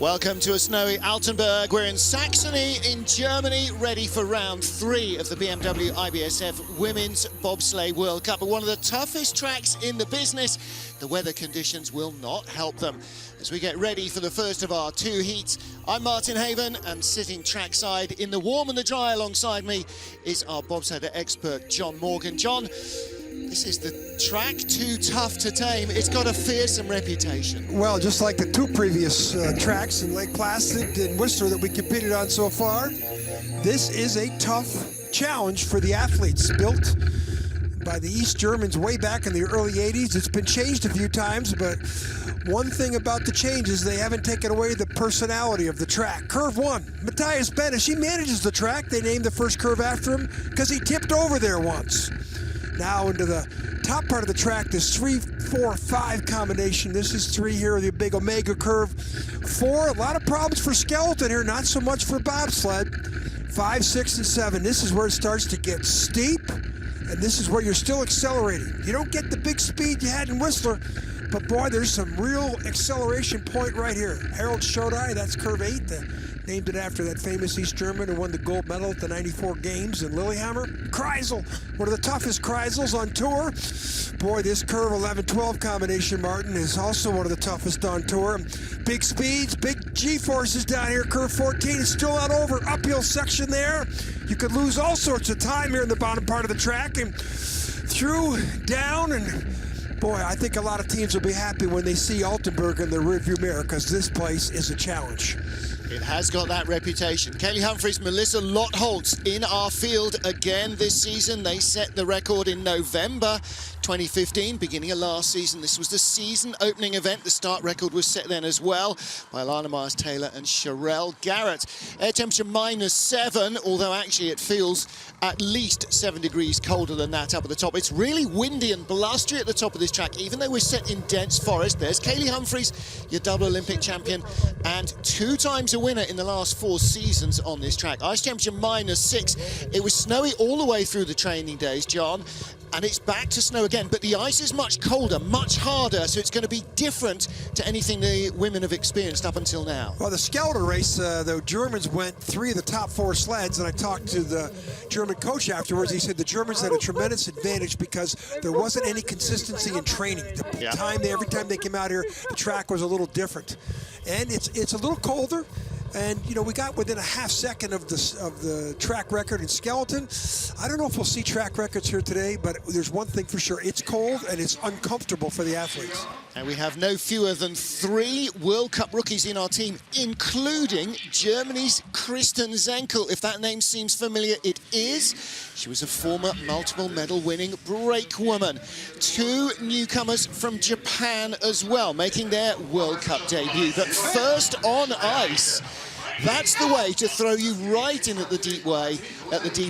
Welcome to a snowy Altenberg. We're in Saxony in Germany, ready for round 3 of the BMW IBSF Women's Bobsleigh World Cup. But one of the toughest tracks in the business, the weather conditions will not help them. As we get ready for the first of our 2 heats, I'm Martin Haven, and sitting trackside in the warm and the dry alongside me is our bobsledder expert, John Morgan. John, this is the track too tough to tame. It's got a fearsome reputation. Well, just like the 2 previous tracks in Lake Placid and Whistler that we competed on so far, this is a tough challenge for the athletes. Built by the East Germans way back in the early 80s. It's been changed a few times, but one thing about the changes, they haven't taken away the personality of the track. Curve 1, Matthias Benish, he manages the track. They named the first curve after him because he tipped over there once. Now into the top part of the track, this 3, 4, 5 combination. This is 3 here, the big Omega curve. 4, a lot of problems for skeleton here, not so much for bobsled. 5, 6, and 7. This is where it starts to get steep, and this is where you're still accelerating. You don't get the big speed you had in Whistler, but boy, there's some real acceleration point right here. Harold Schodai, that's curve 8. Named it after that famous East German who won the gold medal at the '94 games in Lillehammer. Kreisel, one of the toughest Kreisels on tour. Boy, this curve 11-12 combination, Martin, is also one of the toughest on tour. Big speeds, big G-forces down here. Curve 14 is still not over. Uphill section there. You could lose all sorts of time here in the bottom part of the track. And through, down, and boy, I think a lot of teams will be happy when they see Altenberg in the rearview mirror, because this place is a challenge. It has got that reputation. Kaylee Humphreys, Melissa Lottholtz in our field again this season. They set the record in November 2015, beginning of last season. This was the season opening event. The start record was set then as well by Alana Meyers Taylor and Sherelle Garrett. Air temperature -7, although actually it feels at least 7 degrees colder than that up at the top. It's really windy and blustery at the top of this track, even though we're set in dense forest. There's Kaylee Humphreys, your double Olympic champion, and 2 times a winner in the last 4 seasons on this track. Ice temperature -6. It was snowy all the way through the training days, John, and it's back to snow again, but the ice is much colder, much harder, so it's going to be different to anything the women have experienced up until now. Well, the skeleton race, the Germans went 3 of the top 4 sleds, and I talked to the German coach afterwards. He said the Germans had a tremendous advantage because there wasn't any consistency in training. Every time they came out here, the track was a little different. And it's a little colder. And, you know, we got within a half second of the track record in skeleton. I don't know if we'll see track records here today, but there's one thing for sure. It's cold and it's uncomfortable for the athletes. And we have no fewer than 3 World Cup rookies in our team, including Germany's Kristen Zenkel. If that name seems familiar, it is. She was a former multiple medal winning brakewoman. 2 newcomers from Japan as well, making their World Cup debut. But first on ice. That's the way to throw you right in at the deep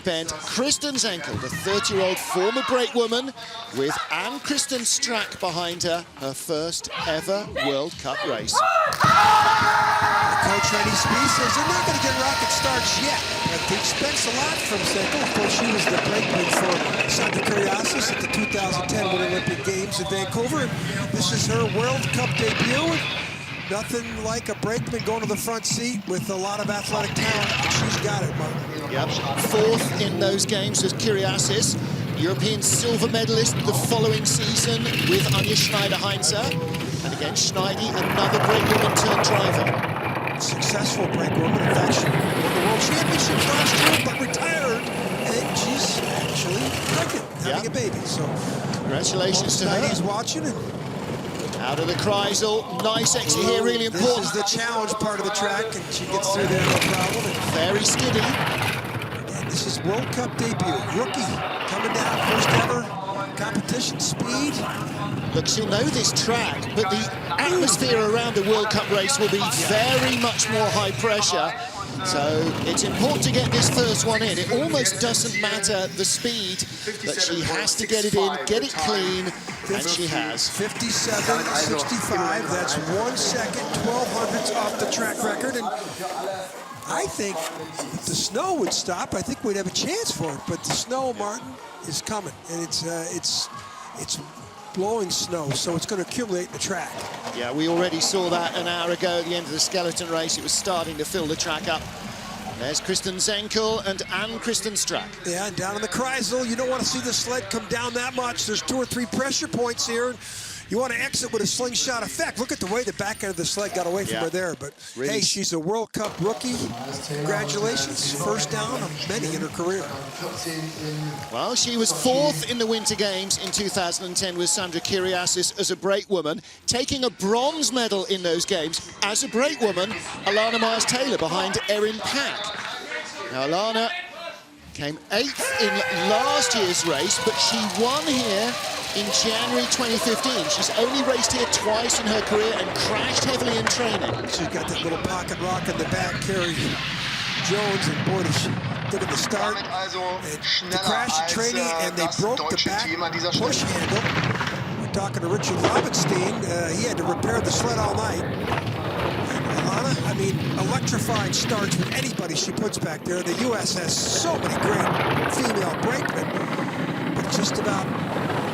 end. Kristen Zenkel, the 30-year-old former brakewoman, with Ann-Kristen Strack behind her, her first ever World Cup race. Coach Rennie Speed says they're not going to get rocket starts yet, but they expect a lot from Zenkel. Of course, she was the brakeman for Santa Curiasis at the 2010 Winter Olympic Games in Vancouver. This is her World Cup debut. Nothing like a brakeman going to the front seat with a lot of athletic talent, but she's got it, Martin. Yep, 4th in those games as Curiasis, European silver medalist the following season with Anja Schneider-Heinzer. And again, Schneidi, another brakewoman turned driver. Successful brakewoman. In fact, she won the World Championships last year, but retired, and she's actually pregnant, having a baby. So congratulations to her. Schneidi's watching it. Out of the Kreisel, nice exit here, really important. This is the challenge part of the track, and she gets through there no problem. Very skiddy. And this is World Cup debut. Rookie coming down, first ever competition speed. Look, she'll know this track, but the atmosphere around a World Cup race will be very much more high pressure. So it's important to get this first one in. It almost doesn't matter the speed, but she has to get it in, get it clean, and she has. 57.65, that's 1 second, 12 hundredths off the track record. And I think if the snow would stop, I think we'd have a chance for it. But the snow, Martin, is coming, and it's blowing snow, so it's going to accumulate in the track. Yeah, we already saw that an hour ago at the end of the skeleton race. It was starting to fill the track up. There's Kristen Zenkel and Ann-Kristen Strack. Yeah, and down in the Kreisel, you don't want to see the sled come down that much. There's 2 or 3 pressure points here. You want to exit with a slingshot effect. Look at the way the back end of the sled got away from her there. But, really, hey, she's a World Cup rookie. Congratulations. First down of many in her career. Well, she was 4th in the Winter Games in 2010 with Sandra Kyriasis as a brakewoman, taking a bronze medal in those games as a brakewoman, Alana Meyers Taylor behind Erin Pack. Now, Alana came 8th in last year's race, but she won here in January 2015. She's only raced here twice in her career and crashed heavily in training. She's got that little pocket rock in the back, Carrie Jones, and boy, look at the start. And the crash in training, and they broke the back push handle. We're talking to Richard Lobenstein. He had to repair the sled all night. And Alana, I mean, electrifying starts with anybody she puts back there. The U.S. has so many great female brakemen, but just about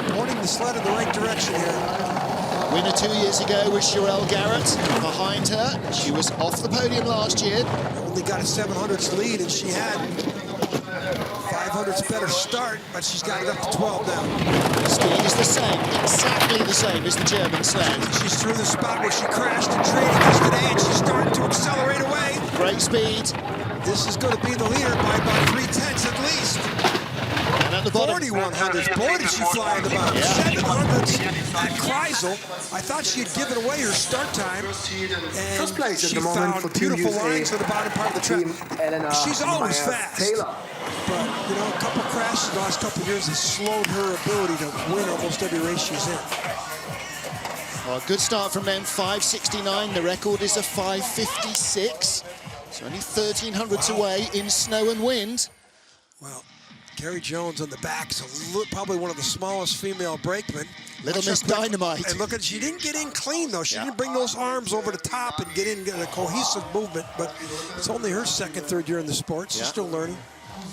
pointing the sled in the right direction here. Winner 2 years ago was Sherelle Garrett. Behind her, she was off the podium last year. Only got a 700s lead, and she had 500s better start, but she's got it up to 12 now. Speed is the same, exactly the same as the German sled. She's through the spot where she crashed in training yesterday, and she's starting to accelerate away. Great speed. This is going to be the leader by about 3/10 at least. And at the bottom, 4100s. Boy, did she fly in the bottom. 700s at Kreisel. I thought she had given away her start time, and she found beautiful lines at the bottom part of the track. She's always fast. But, you know, a couple crashes in the last couple of years has slowed her ability to win almost every race she's in. Well, a good start from them, 5:69. The record is a 5:56. So only 1,300s away in snow and wind. Well, Carrie Jones on the back is probably one of the smallest female brakemen. Little Miss Dynamite. And look at, she didn't get in clean though. She didn't bring those arms over the top and get a cohesive movement, but it's only her second, third year in the sport. She's still learning.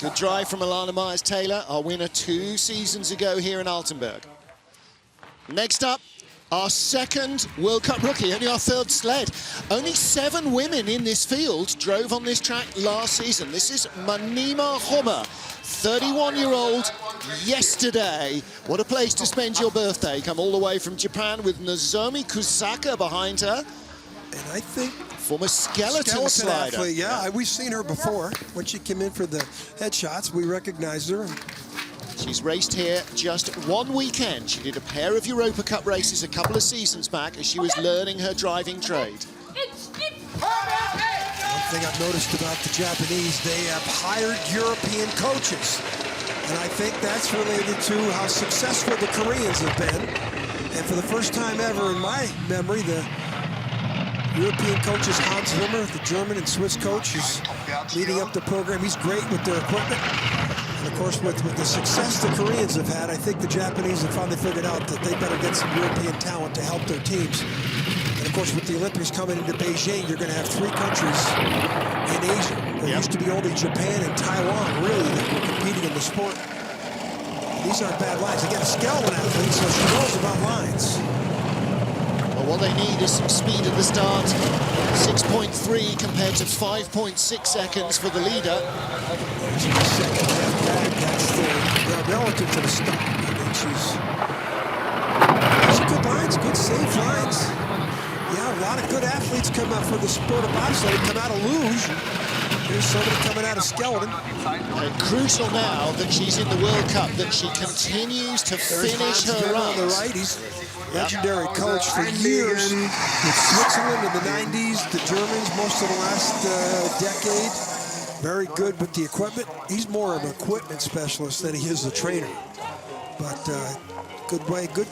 Good drive from Alana Meyers Taylor, our winner 2 seasons ago here in Altenberg. Next up, our second World Cup rookie, only our 3rd sled. Only 7 women in this field drove on this track last season. This is Mariama Jamanka, 31-year-old, yesterday. What a place to spend your birthday. Come all the way from Japan with Nozomi Kusaka behind her. And I think former skeleton slider. Athlete, yeah, we've seen her before. When she came in for the headshots, we recognized her. She's raced here just 1 weekend. She did a pair of Europa Cup races a couple of seasons back as she was learning her driving trade. One thing I've noticed about the Japanese, they have hired European coaches. And I think that's related to how successful the Koreans have been. And for the first time ever in my memory, the European coaches, Hans Zimmer, the German and Swiss coach, is leading up the program. He's great with their equipment. And of course, with the success the Koreans have had, I think the Japanese have finally figured out that they better get some European talent to help their teams. And of course, with the Olympics coming into Beijing, you're going to have 3 countries in Asia. There used to be only Japan and Taiwan, really, that were competing in the sport. These aren't bad lines. They get a skeleton athlete, so she knows about lines. Well, what they need is some speed at the start. 6.3 compared to 5.6 seconds for the leader. Second half back, that's the relative to the start. I mean, she's good lines, good safe lines. Yeah, a lot of good athletes come out for the sport of bobsled. They come out of luge. Here's somebody coming out of skeleton. And crucial now that she's in the World Cup, that she continues to finish her runs. On the right, he's legendary coach for years with Switzerland in the 90s, the Germans most of the last decade. Very good with the equipment. He's more of an equipment specialist than he is a trainer. But good way, good.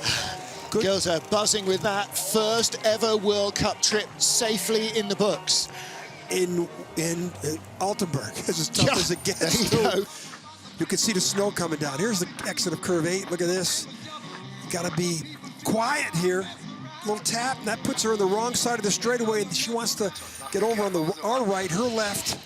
Girls are buzzing with that first ever World Cup trip safely in the books. In Altenberg, it's as tough as it gets. You can see the snow coming down. Here's the exit of curve 8. Look at this. You got to be quiet here. Little tap, and that puts her on the wrong side of the straightaway. She wants to get over on our right, her left.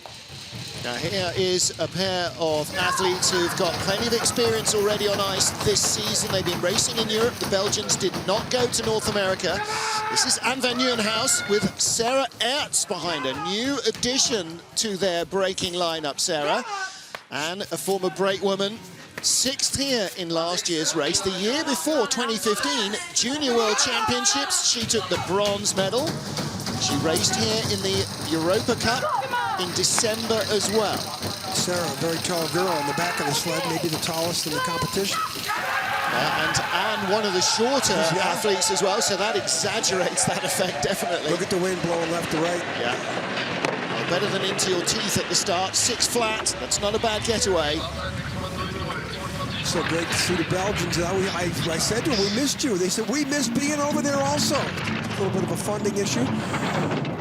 Now here is a pair of athletes who've got plenty of experience already on ice this season. They've been racing in Europe. The Belgians did not go to North America. This is Anne van Nieuwenhuis with Sarah Ertz behind her. New addition to their braking lineup, Sarah. And a former brakewoman, 6th here in last year's race. The year before, 2015, Junior World Championships, she took the bronze medal. She raced here in the Europa Cup in December as well. Sarah, a very tall girl on the back of the sled, maybe the tallest in the competition. And Anne, one of the shorter athletes as well, so that exaggerates that effect, definitely. Look at the wind blowing left to right. Yeah. Well, better than into your teeth at the start. 6 flat, that's not a bad getaway. So great to see the Belgians. I said to them, we missed you. They said, we missed being over there also. A little bit of a funding issue,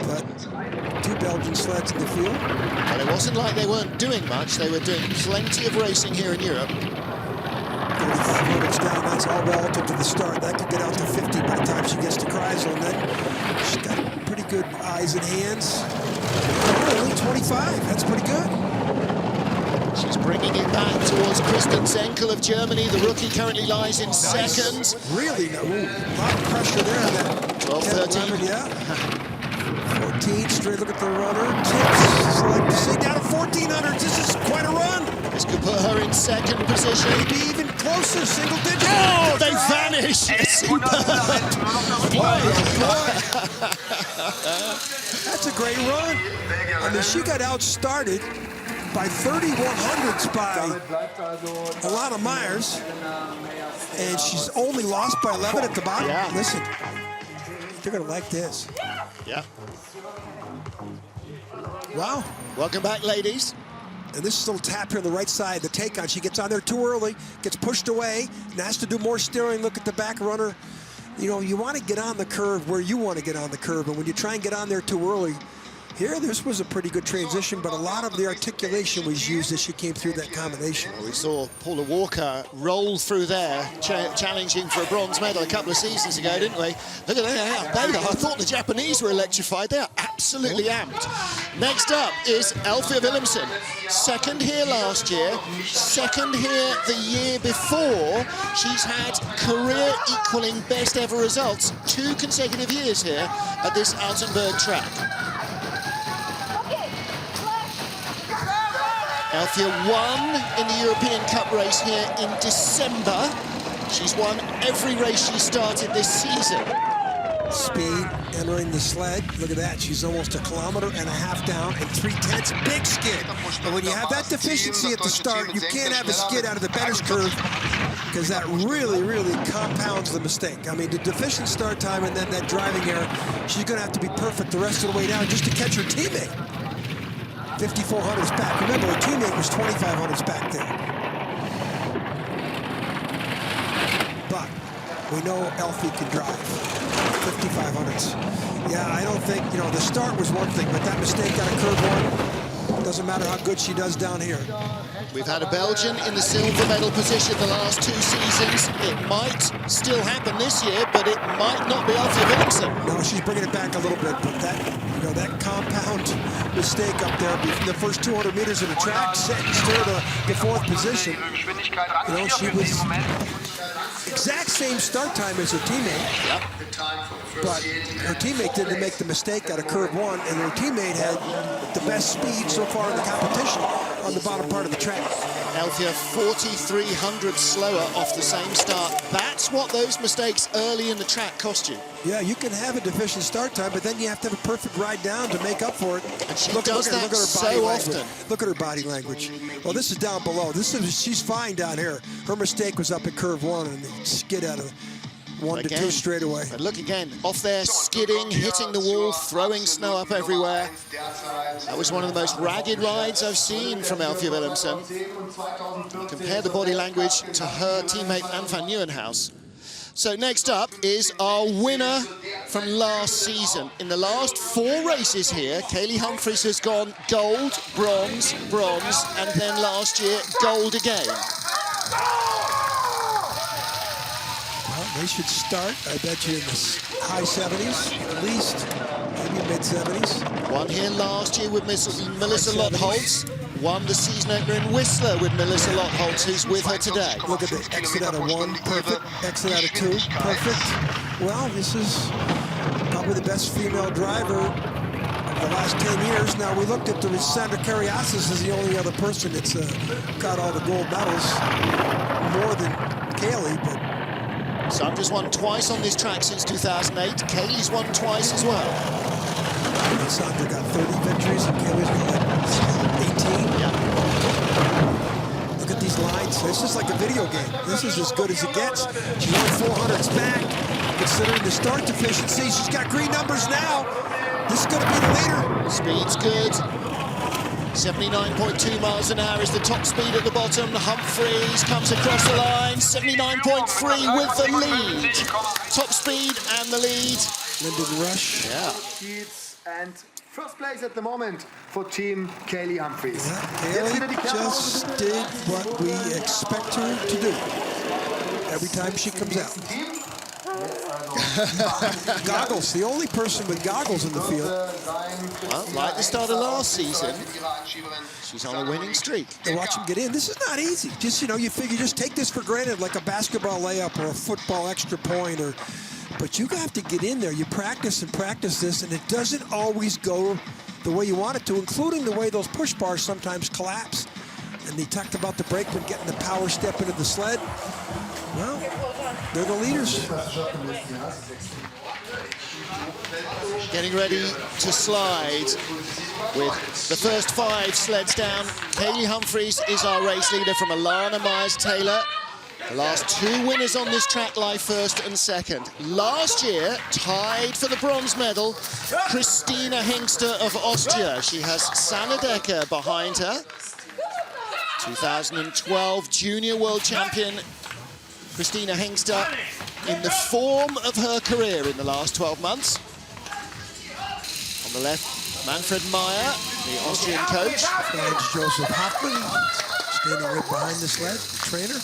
but 2 Belgian sleds in the field. Well, it wasn't like they weren't doing much. They were doing plenty of racing here in Europe. 35 minutes down, that's all relative to the start. That could get out to 50 by the time she gets to Kreisel, and then she's got pretty good eyes and hands. Only 25, that's pretty good. She's bringing it back towards Kristen Zenkel of Germany. The rookie currently lies in second. Really, a lot of pressure there on that. 12-13. Yeah. 14, straight look at the runner. Tips, like to say, down to 1400. This is quite a run. This could put her in second position. Maybe even closer, single digit. Oh, they vanish. That's a great run. I mean, she got outstarted by 3100ths by Alana Meyers, and she's only lost by 11 at the bottom. Yeah. Listen, they're gonna like this. Yeah. Wow. Welcome back, ladies. And this is a little tap here on the right side, the take on. She gets on there too early, gets pushed away, and has to do more steering. Look at the back runner. You know, you want to get on the curve where you want to get on the curve, and when you try and get on there too early, here, this was a pretty good transition, but a lot of the articulation was used as she came through that combination. Well, we saw Paula Walker roll through there, challenging for a bronze medal a couple of seasons ago, didn't we? Look at that, they are. I thought the Japanese were electrified. They are absolutely amped. Next up is Alfie Willemsen. 2nd here last year, 2nd here the year before. She's had career-equaling best ever results 2 consecutive years here at this Altenberg track. Alfia won in the European Cup race here in December. She's won every race she started this season. Speed entering the sled. Look at that. She's almost 1.5 kilometers down and 3/10. Big skid. And when you have that deficiency at the start, you can't have a skid out of the Benner's curve because that really, really compounds the mistake. I mean, the deficient start time and then that driving error, she's going to have to be perfect the rest of the way down just to catch her teammate. 5,400s back. Remember, her teammate was 2,500s back there. But we know Elfie can drive. 5,500s. Yeah, I don't think, you know, the start was one thing, but that mistake out of curve 1, doesn't matter how good she does down here. We've had a Belgian in the silver medal position the last 2 seasons. It might still happen this year, but it might not be Alfie Willemsen. No, she's bringing it back a little bit, but that, you know, that compound mistake up there in the first 200 meters of the track sentenced her to the 4th position. You know, she was exact same start time as her teammate. Yep. But her teammate didn't make the mistake out of curve 1, and her teammate had the best speed so far in the competition on the bottom part of the track. Alfia 4,300 slower off the same start. That's what those mistakes early in the track cost you. Yeah, you can have a deficient start time, but then you have to have a perfect ride down to make up for it. And she does that so often. Look at her body language. Well, this is down below. She's fine down here. Her mistake was up at curve 1 and the skid out of 1 to 2 straight away. But look again, off there, skidding, hitting the wall, throwing snow up everywhere. That was one of the most ragged rides I've seen from Alfia Willemsen. Compare the body language to her teammate Anne van Nieuwenhuis. So next up is our winner from last season. In the last 4 races here, Kaylee Humphreys has gone gold, bronze, bronze, and then last year, gold again. They should start, I bet you, in the high 70s, at least, maybe mid 70s. Won here last year with Melissa Lottholz. won the season opener in Whistler with Melissa Lottholtz, who's with her today. Look at the exit out of 1, perfect. Exit out of 2, perfect. Well, this is probably the best female driver of the last 10 years. Now, we looked at the Sandra Kariasis as the only other person that's got all the gold medals, more than Kaylee, but Sandra's won twice on this track since 2008. Kaylee's won twice as well. Sandra got 30 victories and Kaylee's got like 18. Yeah. Look at these lines. This is like a video game. This is as good as it gets. She won 400s back. Considering the start deficiency, she's got green numbers now. This is going to be the leader. Speed's good. 79.2 miles an hour is the top speed at the bottom. Humphreys comes across the line. 79.3 with the lead. Top speed and the lead. Lyndon Rush. Yeah. And first place at the moment for Team Kaylee Humphreys. Yeah, Kaylee just did what we expect her to do every time she comes out. Goggles, the only person with goggles in the field. Well, like the start of last season, she's on a winning streak. To watch them get in. This is not easy. Just, you know, you figure just take this for granted like a basketball layup or a football extra point, but you have to get in there. You practice and practice this, and it doesn't always go the way you want it to, including the way those push bars sometimes collapse. And they talked about the brakeman getting the power step into the sled. Well, they're the leaders. Getting ready to slide with the first 5 sleds down. Kaylee Humphreys is our race leader from Alana Meyers Taylor. The last 2 winners on this track lie first and second. Last year, tied for the bronze medal, Christina Hengster of Austria. She has Sanne Decker behind her. 2012 junior world champion Christina Hengster in the form of her career in the last 12 months. On the left, Manfred Meyer, the Austrian coach. And Joseph Hoffman, standing right behind the sled, the trainer.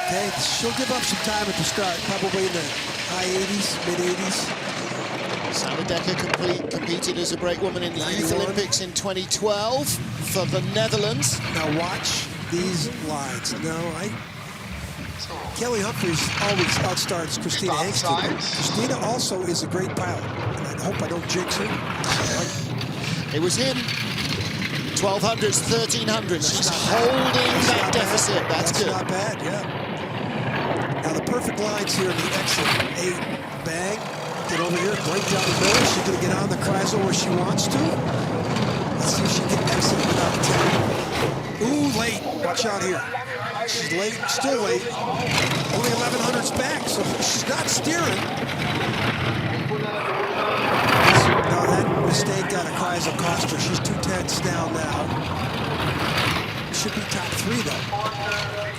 Okay, she'll give up some time at the start, probably in the high 80s, mid 80s. Sanne Decker competed as a brakewoman in the Youth Olympics in 2012 for the Netherlands. Now watch these lines. Kelly Humphreys always outstarts Christina Hengster. Christina also is a great pilot, and I hope I don't jinx her. It was him. 1200s, 1300s. She's holding that deficit. That's good. Not bad, yeah. Now the perfect lines here in the exit. 8, bang. Get over here, break down the middle. She's going to get on the Kreisel where she wants to. Let's see if she can exit without attack. Ooh, late. Watch out here. She's late, still late. Only 1100s back, so she's not steering. No, that mistake out of Kreisel cost her. She's 2 tenths down now. Should be top 3 though.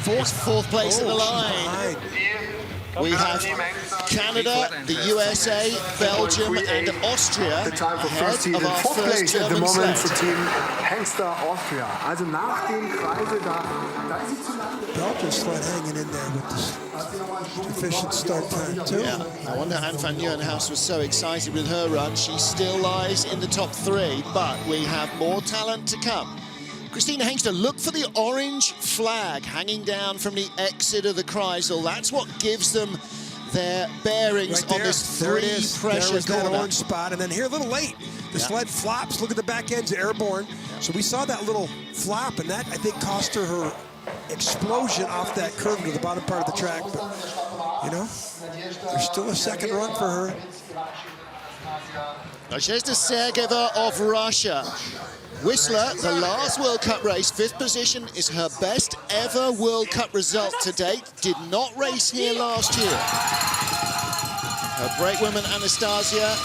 Fourth place in the line. We have Canada, the USA, Belgium, and Austria The time for ahead first seed of and our fourth first place at the German moment sled. for Team Hengster Austria. Also nach dem Kreisel da ist sie zu lange. Belgian sled hanging in there with this efficient start time too. Yeah, I wonder Anne van Nieuwenhuis was so excited with her run. She still lies in the top 3, but we have more talent to come. Christina Hengster, look for the orange flag hanging down from the exit of the Kreisel. That's what gives them their bearings on this 3-pressure that corner. orange spot, and then here a little late. The sled flops. Look at the back end's airborne. So we saw that little flop, and that I think cost her explosion off that curve to the bottom part of the track. But you know, there's still a second run for her. Nadezhda Sergeva of Russia. Whistler, the last World Cup race, 5th position, is her best ever World Cup result to date. Did not race here last year. Her brakewoman Anastasia,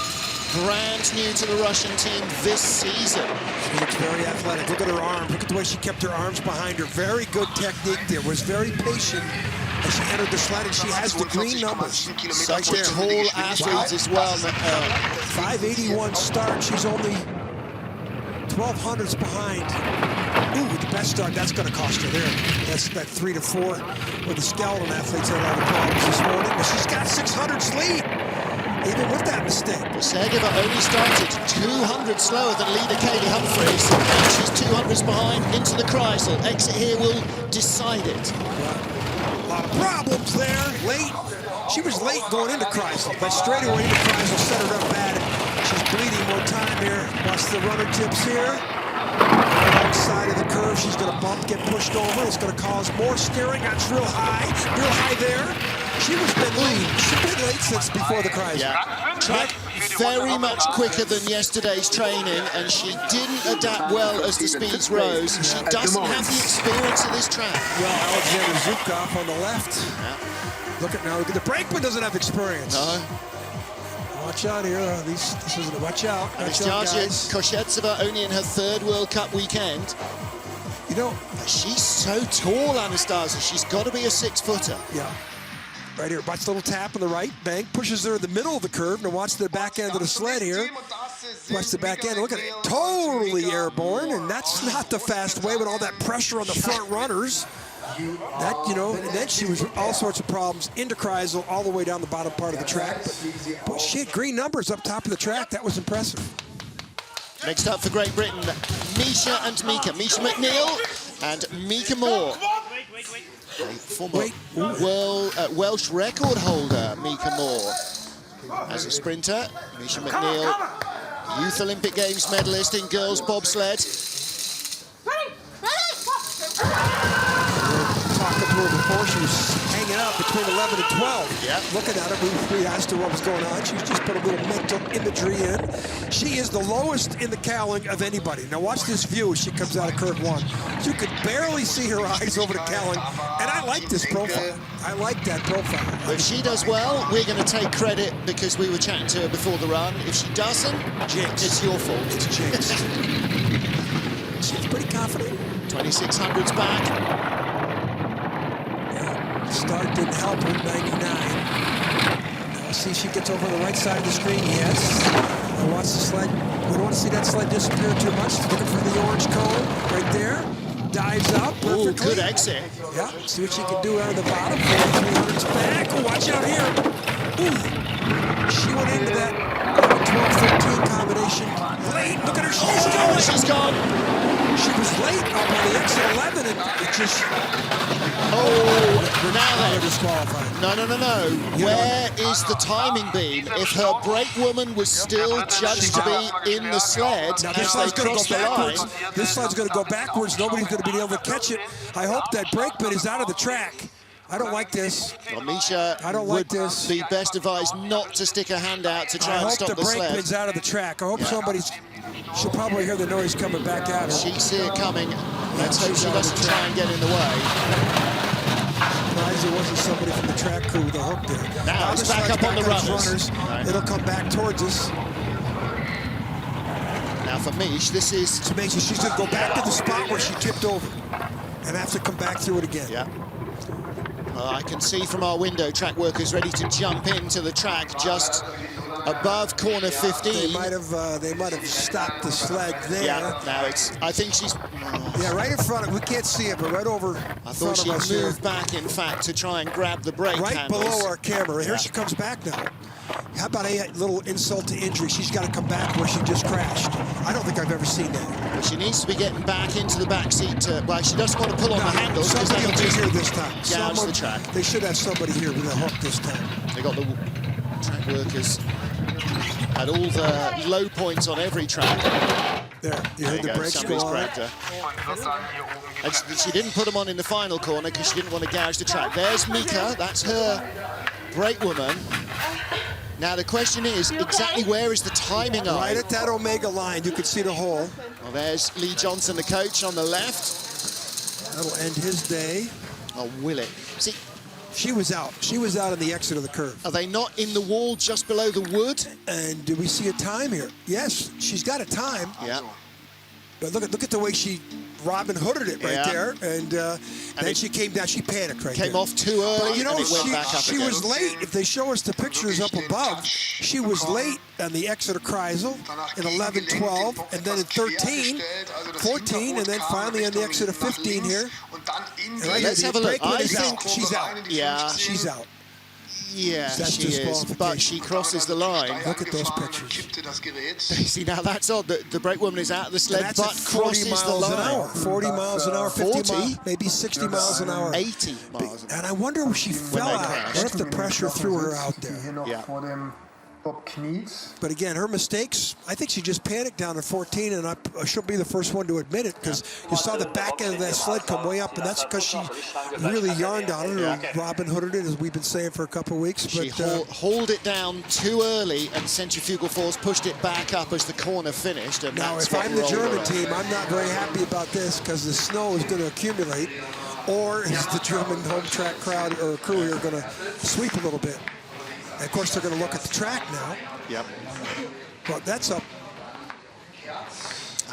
brand new to the Russian team this season. She looks very athletic. Look at her arms. Look at the way she kept her arms behind her. Very good technique there. Was very patient as she entered the sled, and she has the green numbers. Such a tall athlete as well. 581 start. She's only 1200s behind. Ooh, the best start. That's going to cost her there. That's that 3 to 4 where the skeleton athletes had all the problems this morning. But she's got 600s lead. even with that mistake. Erzgebirge only started 200 slower than leader Kaylee Humphreys. Now she's 200s behind into the Kreisel. Exit here will decide it. A lot of problems there. Late. She was late going into Kreisel, but straight away into Kreisel set her up bad. She's bleeding more time here. Watch the runner tips here. Side of the curve, she's going to bump, get pushed over. It's going to cause more steering. That's real high there. She's been late since before the Kreisel. Yeah. Track very much quicker than yesterday's training, and she didn't adapt well as the speeds rose. She doesn't have the experience of this track. Well, Alexander Zubkov on the left. Yeah. Look at the brakeman doesn't have experience. No. Watch out here. Watch out. Anastasia Koshetsova only in her 3rd World Cup weekend. You know, she's so tall, Anastasia. She's got to be a 6-footer. Yeah. Right here. Watch the little tap on the right. Bank pushes her in the middle of the curve. Now watch the back end of the sled here. Watch the back end. Look at it. Totally airborne, and that's not the fast way with all that pressure on the front runners. That, you know, and then she was all sorts of problems into Kreisel all the way down the bottom part of the track. But she had green numbers up top of the track. That was impressive. Next up for Great Britain, Misha and Mika. Misha McNeil and Mika Moore. Former Welsh record holder, Mika Moore. As a sprinter, Misha McNeil, Youth Olympic Games medalist in girls bobsled. Talking to her before, she was hanging out between 11 and 12. Yeah. Looking at her, we asked her what was going on. She's just put a little mental imagery in. She is the lowest in the cowling of anybody. Now watch this view as she comes out of curve 1. You could barely see her eyes over the cowling, and I like this profile. I like that profile. If she does well, we're going to take credit because we were chatting to her before the run. If she doesn't, jinx. It's your fault. It's jinx. She's pretty confident. 2600s back. Start didn't help her, 99. Now see if she gets over on the right side of the screen. Yes. Now watch the sled. We don't want to see that sled disappear too much. Looking for the orange cone right there. Dives up perfectly. Ooh, good exit. Yeah, see what she can do out of the bottom. 300's back. Oh, watch out here. Ooh. She went into that 12-13 combination late. Look at her. She's going. She's gone. She was late up on the exit 11 and it just... Oh, now then. Disqualified. No. Where is the timing beam? If her brakewoman was still judged to be in the sled now, as they crossed the line. This sled's going to go backwards. Nobody's going to be able to catch it. I hope that brakeman is out of the track. I don't like this. Well, Misha would be best advised not to stick her hand out to try and stop the sled. I hope the brakeman's out of the track. I hope somebody's... She'll probably hear the noise coming back at her. She's here coming. Let's hope she doesn't try and get in the way. Surprised there wasn't somebody from the track crew with a hook there. Now it's back up on the runners. Right. It'll come back towards us. Now for Mish, this is... It's amazing. She's going to go back to the spot where she tipped over and have to come back through it again. Yeah. I can see from our window track workers ready to jump into the track just above corner 15. They might have stopped the sled there. Yeah, now it's... I think she's... Yeah, right in front of... We can't see it, but right over I thought she moved back, in fact, to try and grab the brake handles. Below our camera. Here she comes back now. How about a little insult to injury? She's got to come back where she just crashed. I don't think I've ever seen that. Well, she needs to be getting back into the back seat. Well, she doesn't want to pull on the handles because somebody they'll just here this time. Gouge the track. They should have somebody here with a hook this time. They got the track workers at all the low points on every track. There, you heard the brakes go on. And she didn't put them on in the final corner because she didn't want to gouge the track. There's Mika. That's her brake woman. Now the question is, exactly where is the timing eye? Right at that Omega line, you can see the hole. Well, there's Lee Johnson, the coach, on the left. That'll end his day. Oh, will it? See, she was out. She was out on the exit of the curve. Are they not in the wall just below the wood? And do we see a time here? Yes, she's got a time. Yeah. But look at the way she Robin Hooded it right there, and then she came down. She panicked right there. Came off too early. But, you know, and it went back up she again. was late. If they show us the pictures up above, she was late on the exit of Kreisel in 11, 12, and then in 13, 14, and then finally on the exit of 15 here. And right Let's here, have a look. I think she's out. Yeah, she's out. Yeah, That's she is, disqualification. but she crosses the line. Look at those pictures. See, now that's odd. The brake woman is out of the sled, And that's but at 40 crosses miles the an line. hour. 40 miles an hour, 50 40? miles, maybe 60 miles an hour. 80 miles an hour. And I wonder if she fell out. crashed. What if the pressure threw her out there? Yeah. But again, her mistakes, I think she just panicked down at 14, and she'll be the first one to admit it, because you saw the back end of that sled come way up, and that's because she really yarned on it, or Robin Hooded it, as we've been saying for a couple of weeks. She But hauled it down too early, and centrifugal force pushed it back up as the corner finished. And now, that's if what I'm the rolled her German over. team, I'm not very happy about this, because the snow is going to accumulate, or is the German home track crowd or crew here going to sweep a little bit? And of course, they're going to look at the track now. Yep. Well, that's up.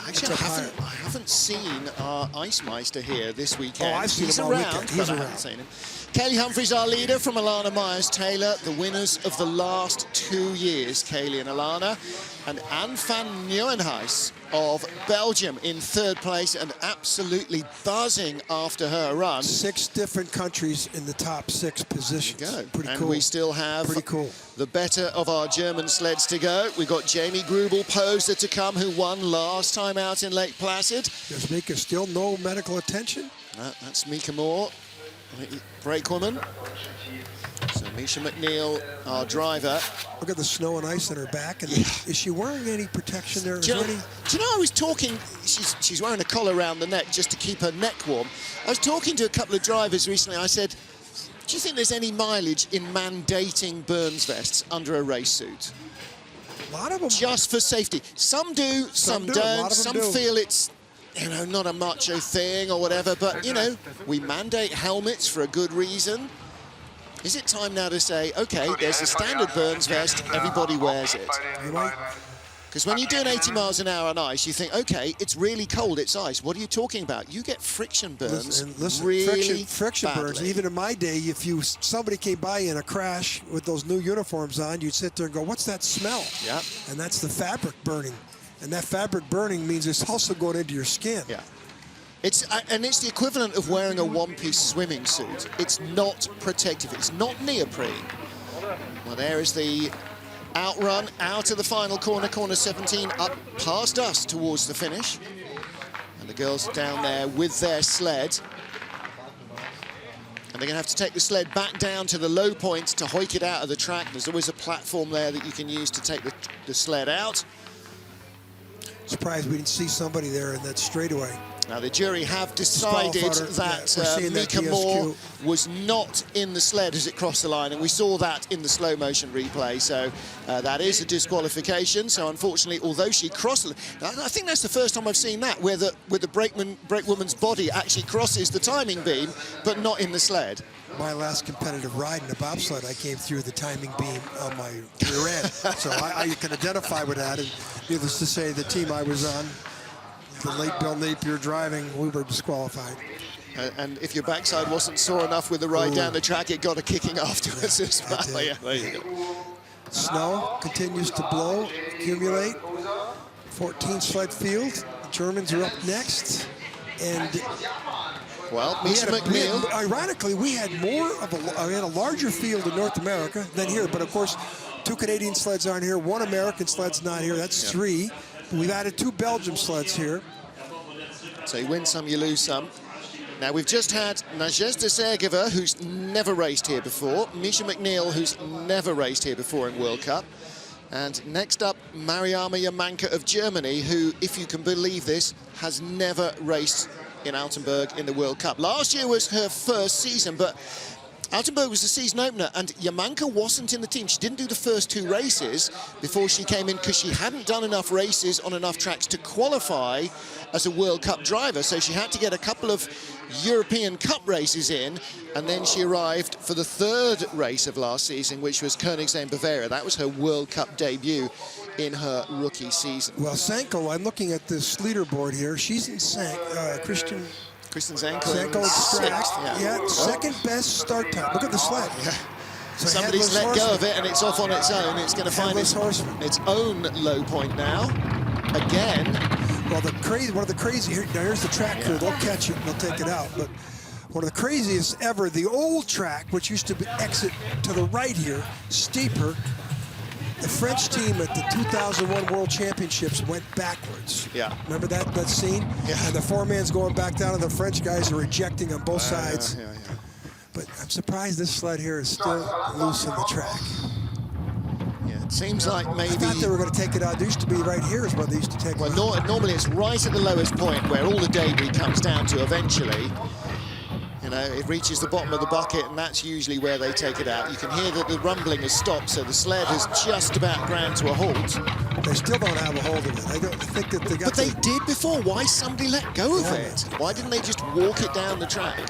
Actually, I haven't seen our Ice Meister here this weekend. Oh, I've seen He's him all around, weekend. but He's I around. haven't seen him. Kaylee Humphreys, our leader from Alana Meyers Taylor, the winners of the last 2 years, Kaylee and Alana, and Anne van Nieuwenhuis of Belgium in third place and absolutely buzzing after her run. 6 different countries in the top 6 positions. There you go. Pretty and cool. we still have Pretty cool. the better of our German sleds to go. We've got Jamie Grubel-Poser to come, who won last time out in Lake Placid. Does Mika still no medical attention? That's Mika Moore, brakewoman. So Misha McNeil, our driver. Look at the snow and ice in her back. And is she wearing any protection there? Do you know, I was talking, she's wearing a collar around the neck just to keep her neck warm. I was talking to a couple of drivers recently. I said, do you think there's any mileage in mandating Burns vests under a race suit? A lot of them. Just for safety. Some do, some do. A lot don't. of them Some do. feel it's, you know, not a macho thing or whatever, but, you know, we mandate helmets for a good reason. Is it time now to say, okay, there's a standard Burns vest, everybody wears it? Because when you're doing 80 miles an hour on ice, you think, okay, it's really cold, it's ice. What are you talking about? You get friction burns. Listen, really friction burns. badly. Even in my day, if somebody came by in a crash with those new uniforms on, you'd sit there and go, what's that smell? Yeah. And that's the fabric burning. And that fabric burning means it's also going into your skin. Yeah. And it's the equivalent of wearing a one-piece swimming suit. It's not protective. It's not neoprene. Well, there is the outrun out of the final corner, corner 17, up past us towards the finish. And the girls are down there with their sled. And they're going to have to take the sled back down to the low points to hoik it out of the track. There's always a platform there that you can use to take the sled out. Surprised we didn't see somebody there in that straightaway. Now, the jury have decided that Mika Moore was not in the sled as it crossed the line, and we saw that in the slow-motion replay, so that is a disqualification. So, unfortunately, although she crossed it, I think that's the first time I've seen that, where the brakewoman's body actually crosses the timing beam, but not in the sled. My last competitive ride in a bobsled, I came through the timing beam on my rear end, so I can identify with that, and needless to say, the team I was on, the late Bill Napier driving, we were disqualified. And if your backside wasn't sore enough with the ride down the track, it got a kicking afterwards as well. Yeah, there you go. Snow continues to blow, accumulate. 14 sled field. The Germans are up next. And well, Misha McNeil. Ironically, we had we had a larger field in North America than here. But of course, 2 Canadian sleds aren't here. 1 American sled's not here. That's 3. We've added 2 Belgium sleds here. So you win some, you lose some. Now, we've just had Nadezhda Sergeva, who's never raced here before, Misha McNeil, who's never raced here before in World Cup, and next up, Mariama Jamanka of Germany, who, if you can believe this, has never raced in Altenberg in the World Cup. Last year was her first season, but Altenberg was the season opener, and Jamanka wasn't in the team. She didn't do the first 2 races before she came in because she hadn't done enough races on enough tracks to qualify as a World Cup driver. So she had to get a couple of European Cup races in, and then she arrived for the 3rd race of last season, which was Koenigsegg in Bavaria. That was her World Cup debut in her rookie season. Well, Sanko, I'm looking at this leaderboard here. She's in Kristen Zanko extract. Yeah, second best start time. Look at the sled. Yeah. So somebody's let go of it and it's off on its own. It's going to find its own low point now. Again. Well, one of the crazy here. Now here's the track crew. They'll catch it and they'll take it out. But One of the craziest ever, the old track, which used to be exit to the right here, steeper. The French team at the 2001 World Championships went backwards. Yeah. Remember that scene? Yeah. And the four-man's going back down, and the French guys are ejecting on both sides. Yeah. But I'm surprised this sled here is still loose in the track. Yeah, it seems like maybe... I thought they were going to take it out. They used to be right here is where they used to take it out. Normally it's right at the lowest point where all the debris comes down to eventually. You know, it reaches the bottom of the bucket, and that's usually where they take it out. You can hear that the rumbling has stopped, so the sled has just about ground to a halt. They still don't have a hold of it. I don't think that they got... But they did before. Why somebody let go of it? Why didn't they just walk it down the track?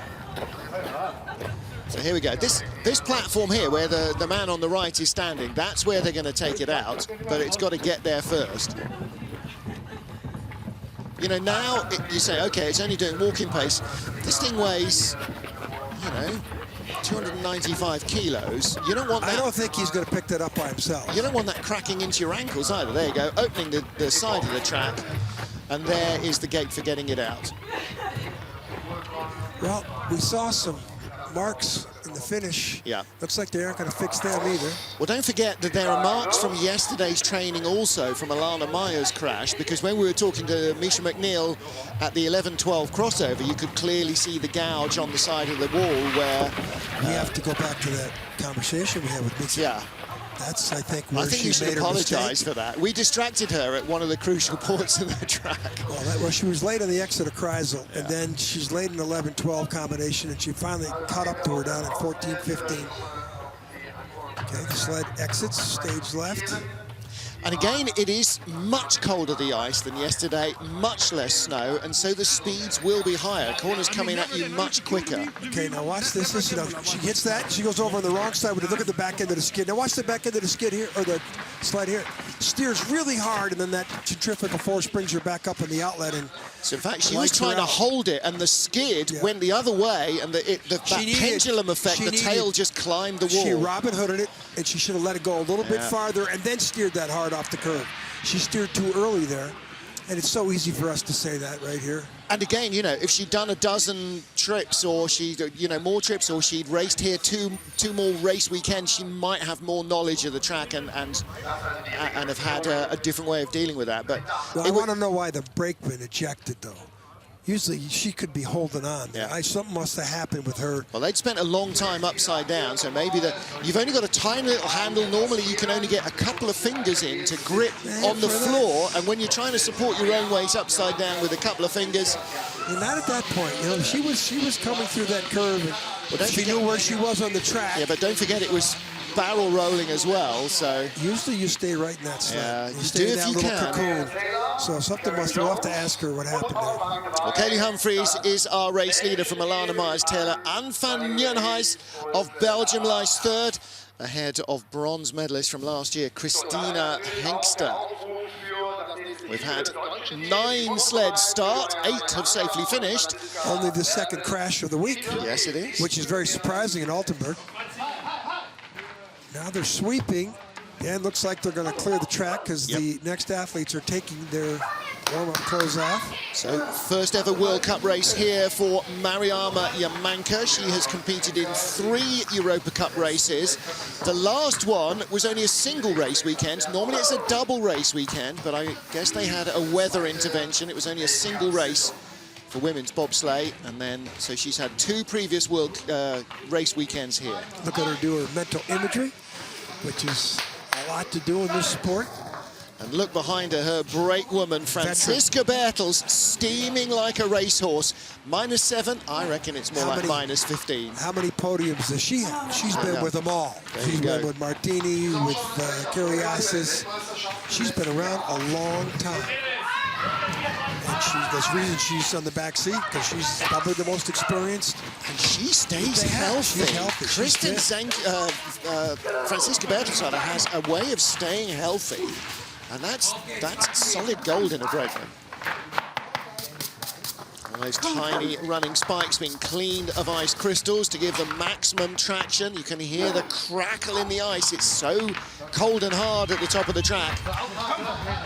So here we go. This platform here, where the man on the right is standing, that's where they're going to take it out, but it's got to get there first. You know, now you say, okay, it's only doing walking pace. This thing weighs, you know, 295 kilos. You don't want that. I don't think he's going to pick that up by himself. You don't want that cracking into your ankles either. There you go, opening the side of the track, and there is the gate for getting it out. Well, we saw some marks in the finish. Yeah. Looks like they aren't going to fix them either. Well, don't forget that there are marks from yesterday's training also from Alana Meyers' crash, because when we were talking to Misha McNeil at the 11-12 crossover, you could clearly see the gouge on the side of the wall where... We have to go back to that conversation we had with Misha. Yeah. That's, I think, where you should apologise for that. We distracted her at one of the crucial ports of the track. Well, she was late on the exit of Kreisel, and then she's late in 11-12 combination, and she finally caught up to her down at 14-15. Okay, the sled exits, stage left. And again, it is much colder, the ice, than yesterday, much less snow, and so the speeds will be higher. Corners coming at you much quicker. Okay, now watch this. Listen, she hits that, she goes over on the wrong side. When you look at the back end of the skid. Now watch the back end of the skid here, or the sled here. Steers really hard, and then that centrifugal force brings her back up in the outlet. And so in fact, she was trying to hold it, and the skid went the other way, and that pendulum effect, the tail just climbed the wall. She Robin Hooded it, and she should have let it go a little bit farther, and then steered that hard off the curve. She steered too early there, and it's so easy for us to say that right here. And again, you know, if she'd done a dozen trips, or more trips, or she'd raced here two more race weekends, she might have more knowledge of the track and have had a different way of dealing with that. But well, I want to know why the brakeman ejected, though. Usually she could be holding on. Yeah. Something must have happened with her. Well, they'd spent a long time upside down, so maybe you've only got a tiny little handle. Normally you can only get a couple of fingers in to grip on the floor, and when you're trying to support your own weight upside down with a couple of fingers... And not at that point. You know, she was coming through that curve, and she knew where she was on the track. Yeah, but don't forget it was barrel rolling as well, so... Usually you stay right in that sled. Yeah, you stay in that little cocoon. So something we'll have to ask her what happened there. Well, Kaylee Humphreys is our race leader from Alana Meyers Taylor. Anne van Nieuwenhuis of Belgium lies third, ahead of bronze medalist from last year, Christina Hengster. We've had 9 sleds start, 8 have safely finished. Only the second crash of the week. Yes, it is. Which is very surprising in Altenberg. Now they're sweeping. And looks like they're going to clear the track because the next athletes are taking their warm-up clothes off. So first ever World Cup race here for Mariama Jamanka. She has competed in 3 Europa Cup races. The last one was only a single race weekend. Normally it's a double race weekend, but I guess they had a weather intervention. It was only a single race for women's bobsleigh, and then so she's had 2 previous world race weekends here. Look at her do her mental imagery, which is a lot to do in this sport. And look behind her, her brake woman, Franziska Bertels, steaming like a racehorse. -7, I reckon it's more like -15. How many podiums does she have? She's been with them all. She's been with Martini, with Kyrgiasis. She's been around a long time. And that's the reason she's on the back seat, because she's probably the most experienced. And she stays healthy. She's healthy. Franziska Bertels has a way of staying healthy. And that's solid gold in a brakeman. All those tiny running spikes being cleaned of ice crystals to give them maximum traction. You can hear the crackle in the ice. It's so cold and hard at the top of the track.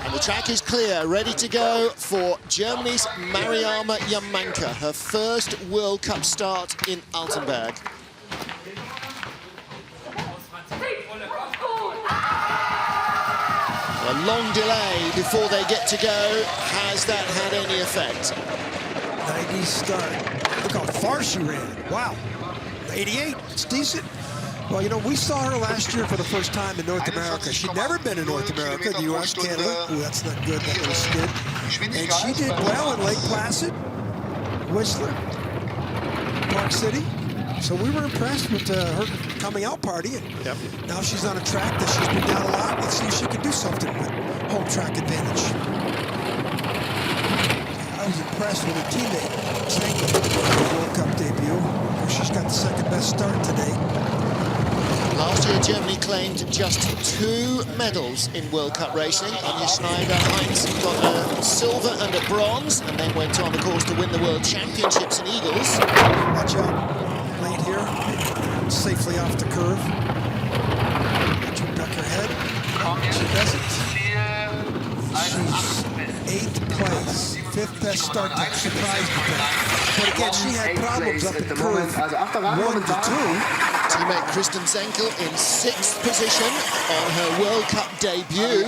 And the track is clear, ready to go for Germany's Mariama Jamanka, her first World Cup start in Altenberg. A long delay before they get to go. Has that had any effect? 90 start. Look how far she ran. Wow. 88. It's decent. Well, you know, we saw her last year for the first time in North America. She'd never been in North America, the U.S., Canada. Ooh, that's not good, that little skid. And she did well in Lake Placid, Whistler, Park City. So we were impressed with her coming out party. And now she's on a track that she's been down a lot. Let's see if she can do something with home track advantage. I was impressed with her teammate, World Cup debut. She's got the second best start today. Last year, Germany claimed just 2 medals in World Cup racing. Anja Schneider-Heinz got a silver and a bronze, and then went on, of course, to win the World Championships in Eagles. Watch out. Late here, safely off the curve. Watch her duck her head. She doesn't. She's 8th place. 5th best start that surprised me. But again, she had problems up in curve 1 to 2. Teammate Kristen Zenkel in 6th position on her World Cup debut.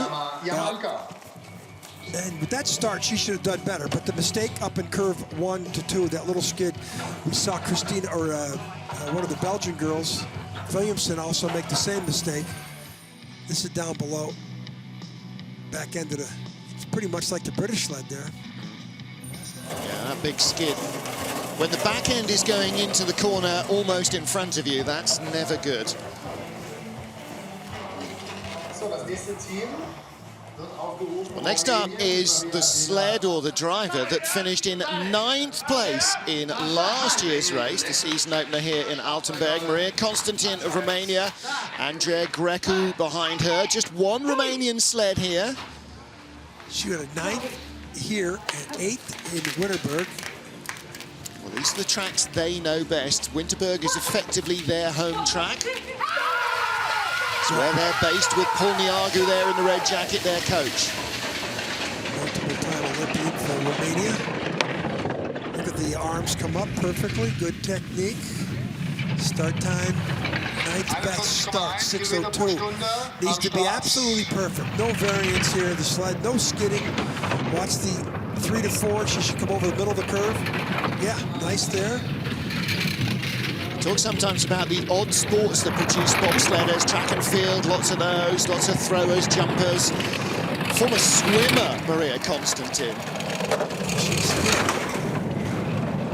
And with that start, she should have done better. But the mistake up in curve 1 to 2, that little skid, we saw Christina, or one of the Belgian girls, Williamson, also make the same mistake. This is down below. Back end of the, it's pretty much like the British sled there. Yeah, that big skid. When the back end is going into the corner almost in front of you, that's never good. Well, next up is the sled, or the driver, that finished in 9th place in last year's race, the season opener here in Altenberg. Maria Constantin of Romania, Andrea Grecu behind her. Just 1 Romanian sled here. She got a 9th here and 8th in Winterberg. Well, these are the tracks they know best. Winterberg is effectively their home track. It's where they're based, with Paul Niagu there in the red jacket, their coach. Multiple-time Olympian for Romania. Look at the arms come up perfectly. Good technique. Start time, 9th best start, 6:02. Needs to be absolutely perfect. No variance here. The sled, no skidding. Watch the 3 to 4. She should come over the middle of the curve. Yeah, nice there. Talk sometimes about the odd sports that produce bobsledders, track and field, lots of those, lots of throwers, jumpers. Former swimmer, Maria Constantin. She's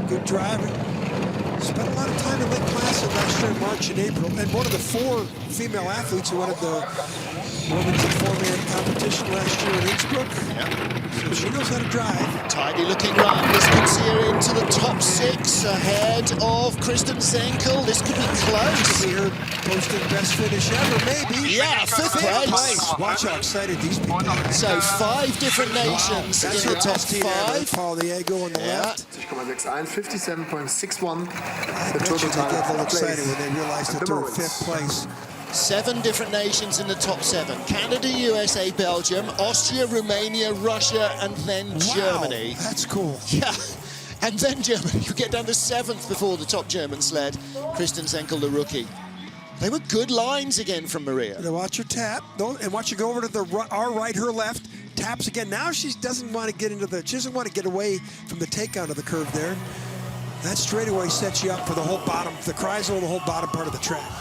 good driver. Spent a lot of time in Lake Placid last year in March and April, and one of the 4 female athletes who entered the women's and 4-man competition last year in Erzgebirge. So she knows how to drive. Tidy looking run. This could see her into the top 6 ahead of Kristen Zenkel. This could be close. See her posting best finish ever, maybe. Yeah, 5th place. Watch how excited these people are. So 5 different nations in the top 5. Paul Diego on the left. 60,61, 57.61. I bet you they get a little excited when they realize that they're in 5th place. 7 different nations in the top 7. Canada, USA, Belgium, Austria, Romania, Russia, and then Germany. Wow, that's cool. Yeah, and then Germany. You get down to 7th before the top German sled. Kristen Zenkel, the rookie. They were good lines again from Maria. Now watch her tap, and watch her go over to our right, her left. Taps again. Now she doesn't want to get into the. She doesn't want to get away from the takeout of the curve there. That straightaway sets you up for the whole bottom, the Kreisel, the whole bottom part of the track.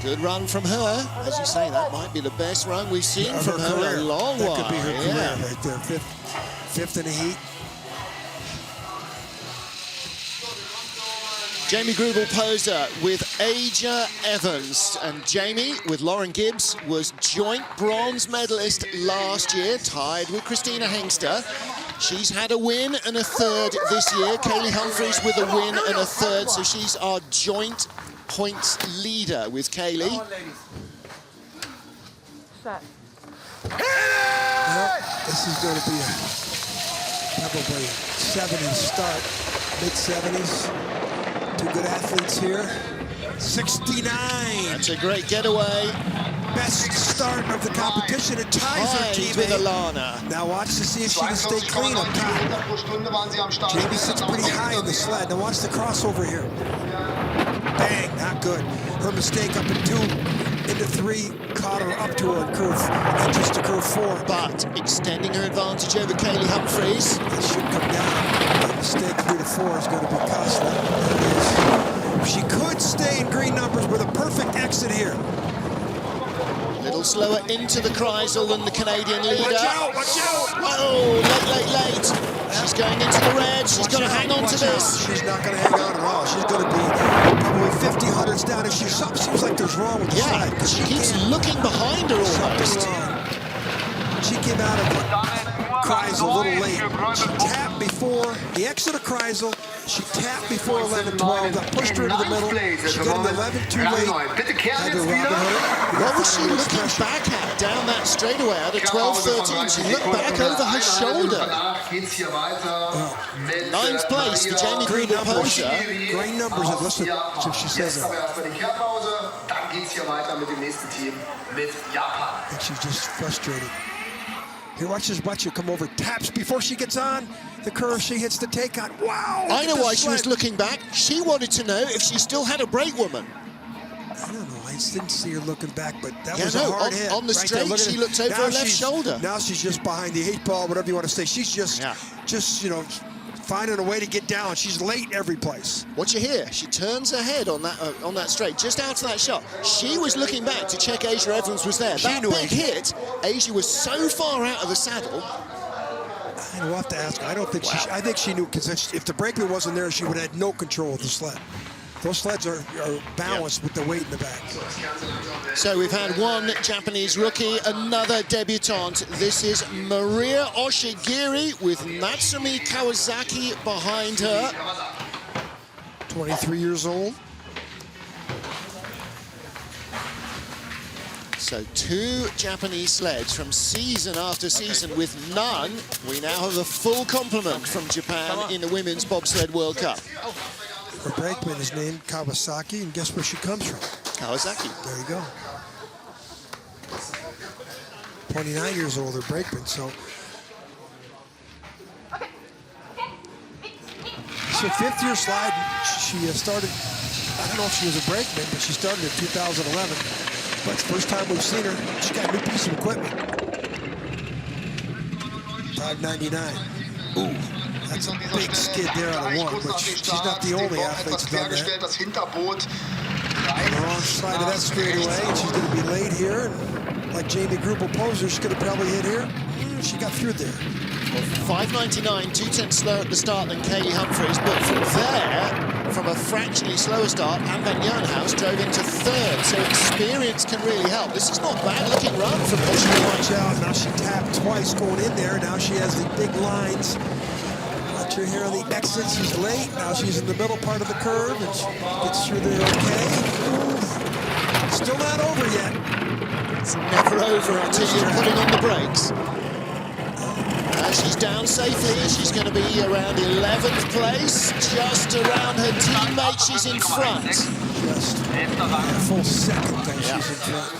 Good run from her. As you say, that might be the best run we've seen from her career. in a long while. That could be her career right there. Fifth in a heat. Jamie Grubel-Poser with Aja Evans. And Jamie, with Lauren Gibbs, was joint bronze medalist last year, tied with Christina Hengster. She's had a win and a 3rd this year. Kaylee Humphreys with a win and a 3rd, so she's our joint points leader with Kaylee. Well, this is going to be Probably 70s start, mid-70s. Two good athletes here. 69. That's a great getaway. Best start of the competition. It ties her teammate with Alana. Now watch to see if she can stay clean up top. Jamie sits pretty high in the sled. Now watch the crossover here. Bang, not good. Her mistake up in 2, into 3, caught her up to her curve, entrance to curve 4. But extending her advantage over Kaylee Humphreys. It should come down. That mistake 3 to 4 is going to be costly. There it is. She could stay in green numbers with a perfect exit here. A little slower into the Kreisel than the Canadian leader. Watch out, watch out! Whoa, late. She's going into the red. She's got to hang on to this. She's not going to hang on at all. She's going to be probably 50 hundredths down. If something seems like there's wrong with the slide. She keeps looking behind her almost. She came out of the Kreisel a little late. She tapped before the exit of Kreisel. She tapped before 11-12. That pushed her into the middle. She got in 11 too late. Had to Robin her. What was she looking back at down that straightaway out of 12-13? She looked back over her shoulder. 9th place for Jamie Green Poser. Green numbers, and listen to she says that. And she's just frustrated. Here, watch her come over, taps before she gets on the curve. She hits the take on. Wow! I know why she was looking back. She wanted to know if she still had a brake woman. I don't know. I just didn't see her looking back, but that was a hard hit. On the straight, she looked over her left shoulder. Now she's just behind the 8 ball, whatever you want to say. She's just you know, finding a way to get down. She's late every place. What you hear? She turns her head on that straight, just out of that shot. She was looking back to check Asia Evans was there. That big hit, Asia was so far out of the saddle. We'll have to ask her. I don't think I think she knew, because if the brakeman wasn't there, she would have had no control of the sled. Those sleds are balanced with the weight in the back. So we've had one Japanese rookie, another debutante. This is Maria Oshigiri with Natsumi Kawasaki behind her. 23 years old. So 2 Japanese sleds from season after season with none. We now have a full complement from Japan in the Women's Bobsled World Cup. Her brakeman is named Kawasaki, and guess where she comes from? Kawasaki. There you go. 29 years old, her brakeman, so. It's her 5th year slide. She started, I don't know if she was a brakeman, but she started in 2011. But it's the first time we've seen her. She got a new piece of equipment. $5.99. Ooh. That's a big skid there on a 1, but she's not the only athlete that's done that. On the wrong side of that straightaway, and she's going to be late here. And like Jamie Poser, she's going to probably hit here. She got through there. 5.99, 2/10 slower at the start than Kaylee Humphreys, but from there, from a fractionally slower start, Anne van Jernhouse drove into 3rd, so experience can really help. This is not a bad-looking run from Oshigiri. Watch out, now she tapped twice going in there. Now she has the big lines. Watch her here on the exit. She's late. Now she's in the middle part of the curve, and she gets through there okay. Still not over yet. It's never over until you're putting on the brakes. She's down safely. She's going to be around 11th place, just around her teammate. She's in front. Just a full second though, she's in front.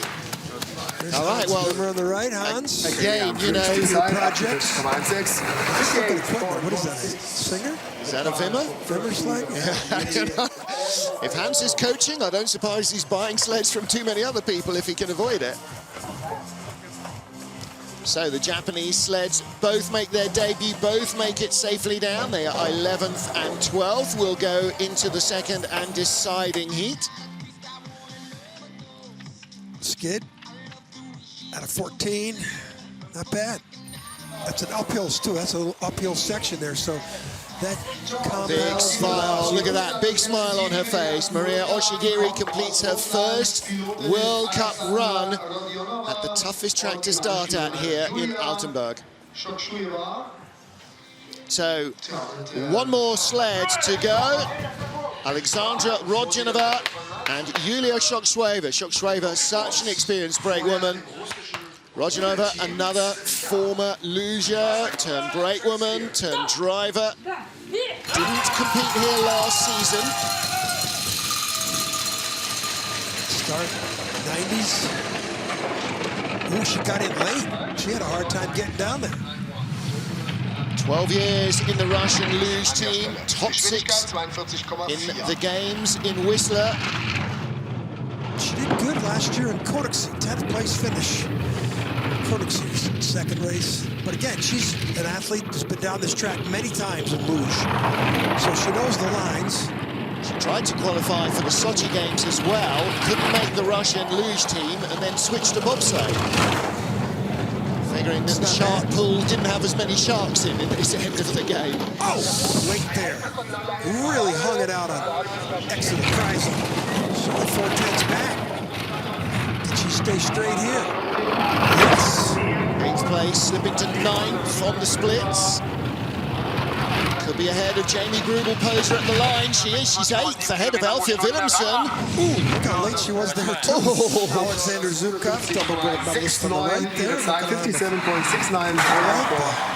There's all right, well, on the right, Hans. Again, you know, projects. What is that? A singer? Is that a Vimmer? Vimmer sled? Yeah. If Hans is coaching, I don't suppose he's buying sleds from too many other people if he can avoid it. So the Japanese sleds both make their debut, both make it safely down. They are 11th and 12th. We'll go into the second and deciding heat. Skid out of 14, not bad. That's an uphill too. That's a little uphill section there. So that big smile. Look at that big smile on her face. Maria Oshigiri completes her first World Cup run at the toughest track to start at here in Altenberg. So one more sled to go. Alexandra Rodjanova and Yulia Shokshweva. Shokshweva, such an experienced brake woman. Rodionova, another former luger, turned brakewoman, turned driver. Didn't compete here last season. Start 90s. Oh, she got in late. She had a hard time getting down there. 12 years in the Russian luge team, top 6 in the games in Whistler. She did good last year in Kodaksy, 10th place finish. Kodaksy's second race. But again, she's an athlete who's been down this track many times in luge. So she knows the lines. She tried to qualify for the Sochi Games as well, couldn't make the Russian luge team, and then switched to bobsleigh. Figuring that the shark pool didn't have as many sharks in this end of the game. Oh, late there. Really hung it out on exit of Kreisel. So the 410's back. Did she stay straight here? Yes. 8th place, slipping to 9th on the splits. Could be ahead of Jamie Grubel-Poser at the line. She is. She's 8th, ahead of Alfia Willemsen. Ooh, look how late she was there, too. Oh. Alexander Zukov, double gold medalist on the right there. 57.69.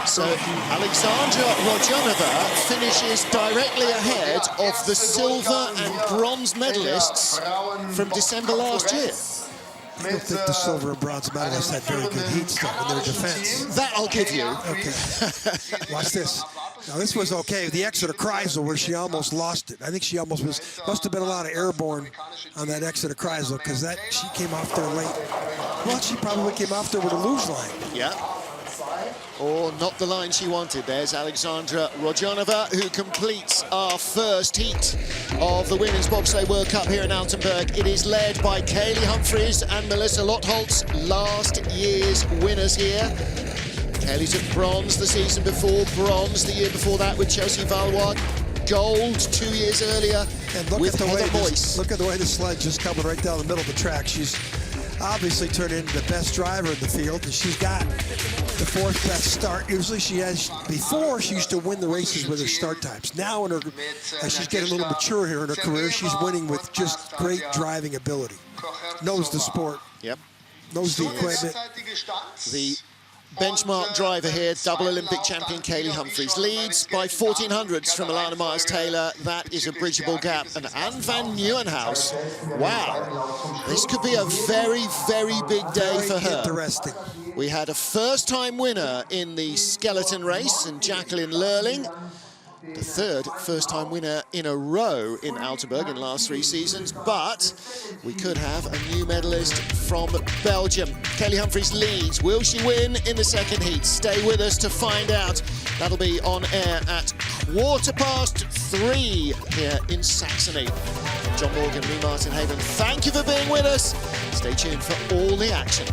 So Alexandra Rodionova finishes directly ahead of the silver and bronze medalists from December last year. I don't think the silver and bronze medalists had very good heats though in their defense. That I'll give you. Okay. Watch this. Now this was okay. The exit of Kreisel where she almost lost it. I think she almost must have been a lot of airborne on that exit of Kreisel because she came off there late. Well, she probably came off there with a luge line. Yeah. Or not the line she wanted. There's Alexandra Rodionova, who completes our first heat of the Women's Bobsleigh World Cup here in Altenberg. It is led by Kaylee Humphreys and Melissa Lottholz, last year's winners here. Kaylee took bronze the season before, bronze the year before that with Chelsea Valois, gold 2 years earlier and look with at the Heather Moyes. Look at the way the sled just coming right down the middle of the track. She's obviously turned into the best driver in the field, and she's got the 4th best start. Usually she has, before she used to win the races with her start times. Now in her, as she's getting a little mature here in her career, she's winning with just great driving ability. Knows the sport. Yep. Knows the equipment. The benchmark driver here, double Olympic champion Kaylee Humphreys, leads by 1400ths from Alana Meyers Taylor. That is a bridgeable gap. And Anne van Nieuwenhuis, wow, this could be a very, very big day for her. Interesting. We had a first-time winner in the skeleton race, and Jacqueline Lurling. The 3rd first-time winner in a row in Altenberg in the last 3 seasons, but we could have a new medalist from Belgium. Kaylee Humphreys leads. Will she win in the second heat? Stay with us to find out. That'll be on air at 3:15 here in Saxony. John Morgan, me, Martin Haven, thank you for being with us. Stay tuned for all the action.